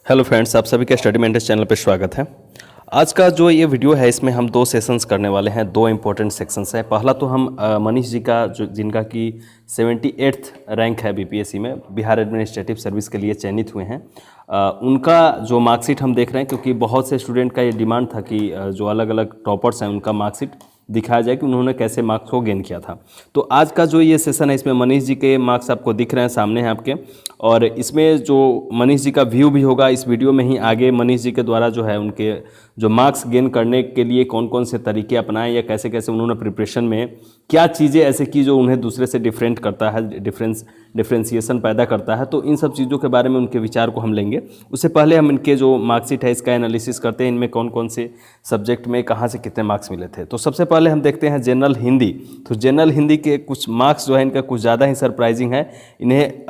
Hello friends, आप सभी का स्टडी मेंटर्स चैनल पर स्वागत है। आज का जो ये वीडियो है इसमें हम दो सेशंस करने वाले हैं, दो इम्पोर्टेंट सेक्शंस हैं। पहला तो हम मनीष जी का जो जिनका कि 78th रैंक है बीपीएससी में, बिहार एडमिनिस्ट्रेटिव सर्विस के लिए चयनित हुए हैं। उनका जो मार्कशीट हम देख रहे हैं, क्योंकि बहुत से स्टूडेंट का ये डिमांड था कि जो अलग अलग टॉपर्स हैं उनका मार्कशीट दिखाया जाए कि उन्होंने कैसे मार्क्स को गेन किया था। तो आज का जो ये सेशन है इसमें मनीष जी के मार्क्स आपको दिख रहे हैं, सामने हैं आपके, और इसमें जो मनीष जी का व्यू भी होगा इस वीडियो में ही। आगे मनीष जी के द्वारा जो है उनके जो मार्क्स गेन करने के लिए कौन कौन से तरीके अपनाए या कैसे कैसे उन्होंने प्रिपरेशन में क्या चीज़ें ऐसे की जो उन्हें दूसरे से डिफरेंट करता है, डिफ्रेंसिएशन पैदा करता है, तो इन सब चीज़ों के बारे में उनके विचार को हम लेंगे। उससे पहले हम इनके जो मार्कशीट है इसका एनालिसिस करते हैं, इनमें कौन कौन से सब्जेक्ट में कहाँ से कितने मार्क्स मिले थे। तो सबसे पहले हम देखते हैं जनरल हिंदी। तो जनरल हिंदी के कुछ मार्क्स जो है इनका कुछ ज़्यादा ही सरप्राइजिंग है। इन्हें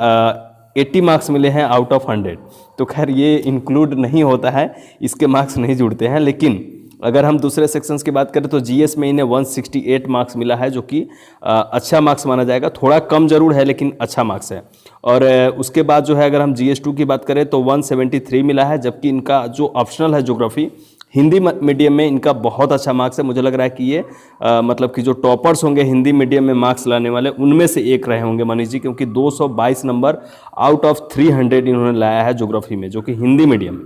80 मार्क्स मिले हैं आउट ऑफ 100। तो खैर ये इंक्लूड नहीं होता है, इसके मार्क्स नहीं जुड़ते हैं। लेकिन अगर हम दूसरे सेक्शंस की बात करें तो जीएस में इन्हें 168 मार्क्स मिला है, जो कि अच्छा मार्क्स माना जाएगा। थोड़ा कम जरूर है लेकिन अच्छा मार्क्स है। और उसके बाद जो है अगर हम जीएस 2 की बात करें तो 173 मिला है, जबकि इनका जो ऑप्शनल है ज्योग्राफी हिंदी मीडियम में इनका बहुत अच्छा मार्क्स है। मुझे लग रहा है कि ये मतलब कि जो टॉपर्स होंगे हिंदी मीडियम में मार्क्स लाने वाले उनमें से एक रहे होंगे मनीष जी, क्योंकि 222 नंबर आउट ऑफ 300 इन्होंने लाया है ज्योग्राफी में, जो कि हिंदी मीडियम।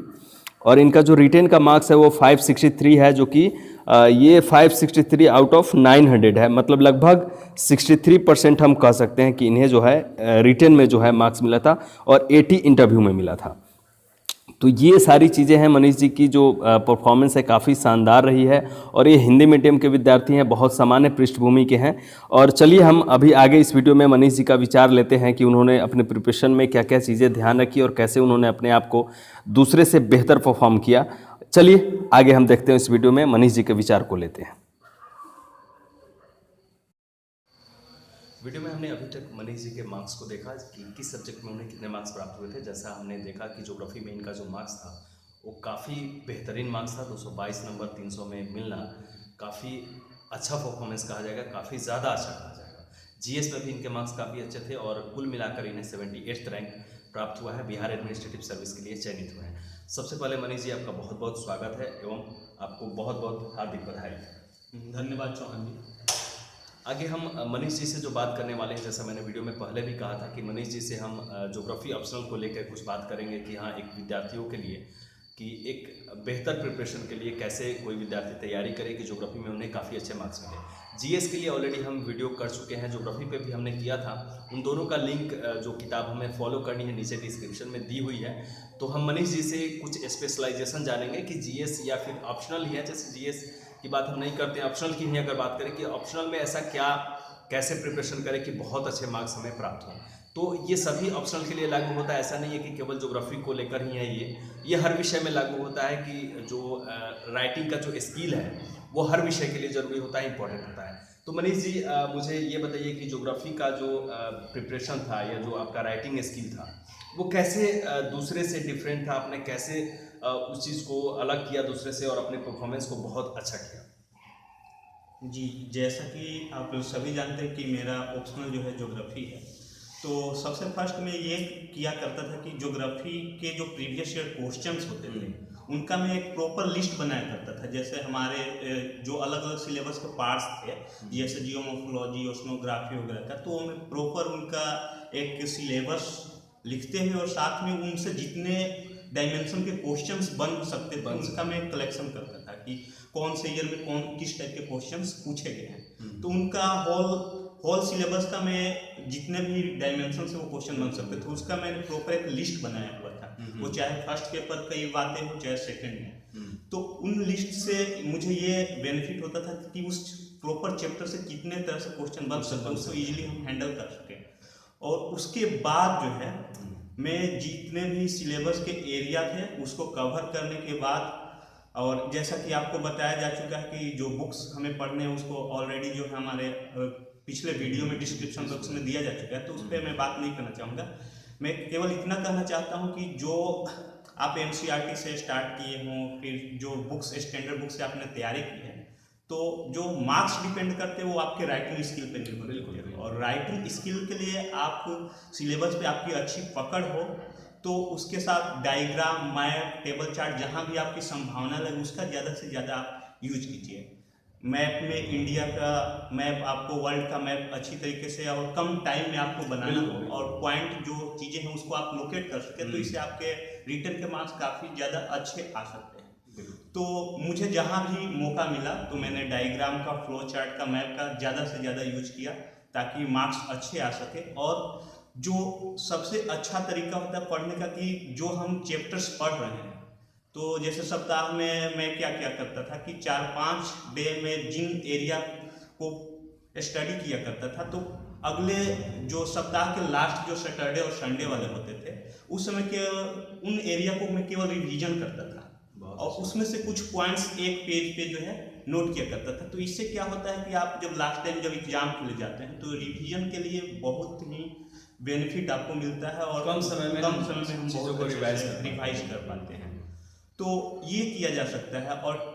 और इनका जो रिटेन का मार्क्स है वो 563 है, जो कि ये 563 आउट ऑफ 900 है। मतलब लगभग 63% हम कह सकते हैं कि इन्हें जो है रिटेन में जो है मार्क्स मिला था और 80 इंटरव्यू में मिला था। तो ये सारी चीज़ें हैं मनीष जी की, जो परफॉर्मेंस है काफ़ी शानदार रही है। और ये हिंदी मीडियम के विद्यार्थी हैं, बहुत सामान्य पृष्ठभूमि के हैं। और चलिए हम अभी आगे इस वीडियो में मनीष जी का विचार लेते हैं कि उन्होंने अपने प्रिपरेशन में क्या क्या चीज़ें ध्यान रखी और कैसे उन्होंने अपने आप को दूसरे से बेहतर परफॉर्म किया। चलिए आगे हम देखते हैं इस वीडियो में, मनीष जी के विचार को लेते हैं। वीडियो में हमने अभी तक मनीष जी के मार्क्स को देखा कि किस सब्जेक्ट में उन्हें कितने मार्क्स प्राप्त हुए थे। जैसा हमने देखा कि ज्योग्राफी में इनका जो मार्क्स था वो काफ़ी बेहतरीन मार्क्स था। 222 नंबर 300 में मिलना काफ़ी अच्छा परफॉर्मेंस कहा जाएगा, काफ़ी ज़्यादा अच्छा कहा जाएगा। जीएस में भी इनके मार्क्स काफ़ी अच्छे थे और कुल मिलाकर इन्हें 78th रैंक प्राप्त हुआ है, बिहार एडमिनिस्ट्रेटिव सर्विस के लिए चयनित हुए हैं। सबसे पहले मनीष जी आपका बहुत बहुत स्वागत है एवं आपको बहुत बहुत हार्दिक बधाई। धन्यवाद चौहान जी। आगे हम मनीष जी से जो बात करने वाले हैं, जैसा मैंने वीडियो में पहले भी कहा था कि मनीष जी से हम ज्योग्राफी ऑप्शनल को लेकर कुछ बात करेंगे कि हाँ, एक विद्यार्थियों के लिए कि एक बेहतर प्रिपरेशन के लिए कैसे कोई विद्यार्थी तैयारी करे कि ज्योग्राफी में उन्हें काफ़ी अच्छे मार्क्स मिले। जीएस के लिए ऑलरेडी हम वीडियो कर चुके हैं, ज्योग्राफी पे भी हमने किया था। उन दोनों का लिंक जो किताब हमें फॉलो करनी है नीचे डिस्क्रिप्शन में दी हुई है। तो हम मनीष जी से कुछ स्पेशलाइजेशन जानेंगे कि जीएस या फिर ऑप्शनल ही है। जैसे जीएस की बात हम नहीं करते हैं, ऑप्शनल की ही अगर बात करें कि ऑप्शनल में ऐसा क्या, कैसे प्रिपरेशन करें कि बहुत अच्छे मार्क्स हमें प्राप्त हों। तो ये सभी ऑप्शनल के लिए लागू होता है, ऐसा नहीं है कि केवल ज्योग्राफी को लेकर ही है। ये हर विषय में लागू होता है कि जो राइटिंग का जो स्किल है वो हर विषय के लिए ज़रूरी होता है, इंपॉर्टेंट होता है। तो मनीष जी मुझे ये बताइए कि ज्योग्राफी का जो प्रिपरेशन था या जो आपका राइटिंग स्किल था वो कैसे दूसरे से डिफरेंट था, आपने कैसे उस चीज़ को अलग किया दूसरे से और अपने परफॉर्मेंस को बहुत अच्छा किया? जी, जैसा कि आप लोग सभी जानते हैं कि मेरा ऑप्शनल जो है ज्योग्राफी है। तो सबसे फर्स्ट में ये किया करता था कि ज्योग्राफी के जो प्रीवियस ईयर क्वेश्चंस होते थे उनका मैं एक प्रॉपर लिस्ट बनाया करता था। जैसे हमारे जो अलग अलग सिलेबस के पार्ट्स थे, जैसे जियोमॉर्फोलॉजी, ओशनोग्राफी वगैरह का, तो मैं प्रॉपर उनका एक सिलेबस लिखते हुए और साथ में उनसे जितने डायमेंशन के क्वेश्चंस बन सकते थे उनका मैं कलेक्शन करता था कि कौन से ईयर में कौन किस टाइप के क्वेश्चंस पूछे गए हैं। तो उनका होल सिलेबस का मैं जितने भी डायमेंशन से वो क्वेश्चन बन सकते थे उसका मैंने प्रॉपर एक लिस्ट बनाया हुआ था। वो चाहे फर्स्ट पेपर कई बातें हो चाहे सेकंड में। तो उन लिस्ट से मुझे ये बेनिफिट होता था कि उस प्रॉपर चैप्टर से कितने तरह से क्वेश्चन बन सकते हैं उसको ईजिली हम हैंडल कर सकें। और उसके बाद जो है मैं जितने भी सिलेबस के एरिया थे उसको कवर करने के बाद, और जैसा कि आपको बताया जा चुका है कि जो बुक्स हमें पढ़ने हैं उसको ऑलरेडी जो है हमारे पिछले वीडियो में डिस्क्रिप्शन बॉक्स में दिया जा चुका है, तो उस पर मैं बात नहीं करना चाहूँगा। मैं केवल इतना कहना चाहता हूँ कि जो आप एनसीईआरटी से स्टार्ट किए हों, फिर जो बुक्स स्टैंडर्ड बुक से आपने तैयारी की है, तो जो मार्क्स डिपेंड करते हैं वो आपके राइटिंग स्किल पे निर्भर करते हैं। और राइटिंग स्किल के लिए आप सिलेबस पे आपकी अच्छी पकड़ हो, तो उसके साथ डायग्राम, मैप, टेबल चार्ट, जहाँ भी आपकी संभावना लगे उसका ज़्यादा से ज़्यादा आप यूज कीजिए। मैप में इंडिया का मैप, आपको वर्ल्ड का मैप अच्छी तरीके से और कम टाइम में आपको बनाना हो और पॉइंट जो चीज़ें हैं उसको आप लोकेट कर सकें, तो इससे आपके रिटर्न के मार्क्स काफ़ी ज़्यादा अच्छे आ सकते हैं। तो मुझे जहाँ भी मौका मिला तो मैंने डायग्राम का, फ्लो चार्ट का, मैप का ज़्यादा से ज़्यादा यूज किया ताकि मार्क्स अच्छे आ सके। और जो सबसे अच्छा तरीका होता है पढ़ने का कि जो हम चैप्टर्स पढ़ रहे हैं, तो जैसे सप्ताह में मैं क्या क्या करता था कि 4-5 डे में जिन एरिया को स्टडी किया करता था, तो अगले जो सप्ताह के लास्ट जो सैटरडे और संडे वाले होते थे उस समय के उन एरिया को मैं केवल रिवीजन करता था और उसमें से कुछ पॉइंट्स एक पेज पे जो है नोट किया करता था। तो इससे क्या होता है कि आप जब लास्ट टाइम जब एग्जाम के लिए जाते हैं तो रिवीजन के लिए बहुत ही बेनिफिट आपको मिलता है और कम समय में हम बहुत रिवाइज कर पाते हैं। तो ये किया जा सकता है। और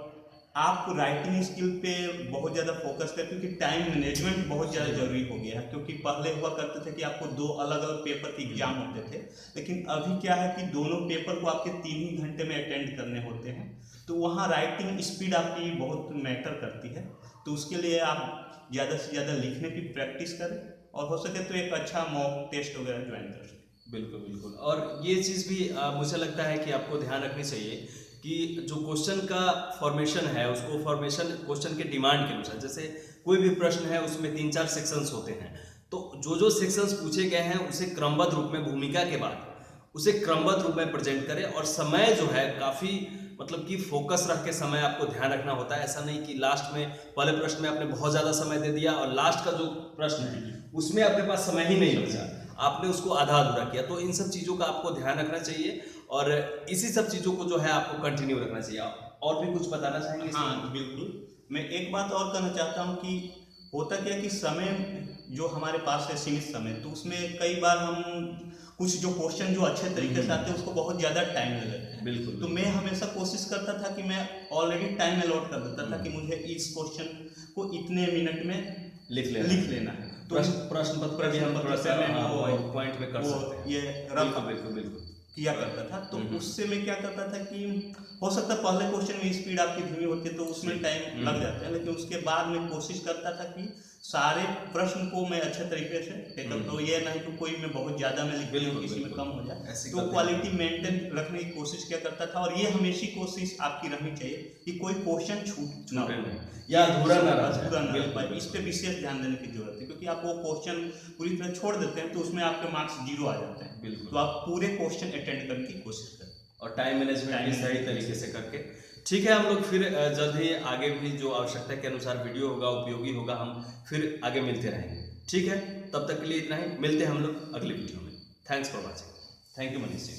आप राइटिंग स्किल पे बहुत ज़्यादा फोकस करें क्योंकि टाइम मैनेजमेंट बहुत ज़्यादा जरूरी हो गया है। क्योंकि पहले हुआ करते थे कि आपको 2 अलग अलग पेपर के एग्जाम होते थे, लेकिन अभी क्या है कि दोनों पेपर को आपके 3 ही घंटे में अटेंड करने होते हैं। तो वहाँ राइटिंग स्पीड आपकी बहुत मैटर करती है। तो उसके लिए आप ज़्यादा से ज़्यादा लिखने की प्रैक्टिस करें और हो सके तो एक अच्छा मॉक टेस्ट वगैरह ज्वाइन कर सकें। बिल्कुल बिल्कुल। और ये चीज़ भी मुझे लगता है कि आपको ध्यान रखनी चाहिए कि जो क्वेश्चन का फॉर्मेशन है उसको फॉर्मेशन क्वेश्चन के डिमांड के अनुसार, जैसे कोई भी प्रश्न है उसमें 3-4 सेक्शंस होते हैं, तो जो सेक्शंस पूछे गए हैं उसे क्रमबद्ध रूप में भूमिका के बाद उसे क्रमबद्ध रूप में प्रेजेंट करें। और समय जो है काफ़ी मतलब कि फोकस रख के समय आपको ध्यान रखना होता है। ऐसा नहीं कि लास्ट में पहले प्रश्न में आपने बहुत ज़्यादा समय दे दिया और लास्ट का जो प्रश्न है उसमें आपके पास समय ही नहीं बचा, आपने उसको आधा अधूरा किया। तो इन सब चीज़ों का आपको ध्यान रखना चाहिए और इसी सब चीज़ों को जो है आपको कंटिन्यू रखना चाहिए। और भी कुछ बताना चाहेंगे? हाँ बिल्कुल, मैं एक बात और कहना चाहता हूँ कि होता क्या कि समय जो हमारे पास है सीमित समय, तो उसमें कई बार हम कुछ जो क्वेश्चन जो अच्छे तरीके से आते हैं उसको बहुत ज़्यादा टाइम ले लेते हैं। बिल्कुल। तो मैं हमेशा कोशिश करता था कि मैं ऑलरेडी टाइम अलॉट कर देता था कि मुझे इस क्वेश्चन को इतने मिनट में लिख लेना है। तो प्रश्न पत्र भी हम थोड़ा सा पॉइंट में कर सकते हैं। ये बिल्कुल किया करता था। तो उससे मैं क्या करता था कि हो सकता है पहले क्वेश्चन में स्पीड आपकी धीमी होती है तो उसमें टाइम लग जाता है, लेकिन उसके बाद मैं कोशिश करता था कि सारे प्रश्न को मैं अच्छे तरीके से टेकअप करूँ। ये नहीं कि कोई में बहुत ज़्यादा में लिख दूँ किसी में कम हो जाए, तो क्वालिटी मेंटेन रखने की कोशिश किया करता था। और ये हमेशा कोशिश आपकी रहनी चाहिए कि कोई क्वेश्चन छूट ना या अधूरा ना रह पाए। इस पे विशेष ध्यान देने की जरूरत है, क्योंकि आप वो क्वेश्चन पूरी तरह छोड़ देते हैं तो उसमें आपके मार्क्स 0 आ जाते हैं। बिल्कुल। तो आप पूरे क्वेश्चन अटेंड करने की कोशिश करें और टाइम मैनेजमेंट भी सही तरीके से करके। ठीक है, हम लोग फिर जल्द ही आगे भी जो आवश्यकता के अनुसार वीडियो होगा, उपयोगी होगा, हम फिर आगे मिलते रहेंगे। ठीक है, तब तक के लिए इतना ही, मिलते हैं हम लोग अगले वीडियो में। Thanks for watching. Thank you Manish ji.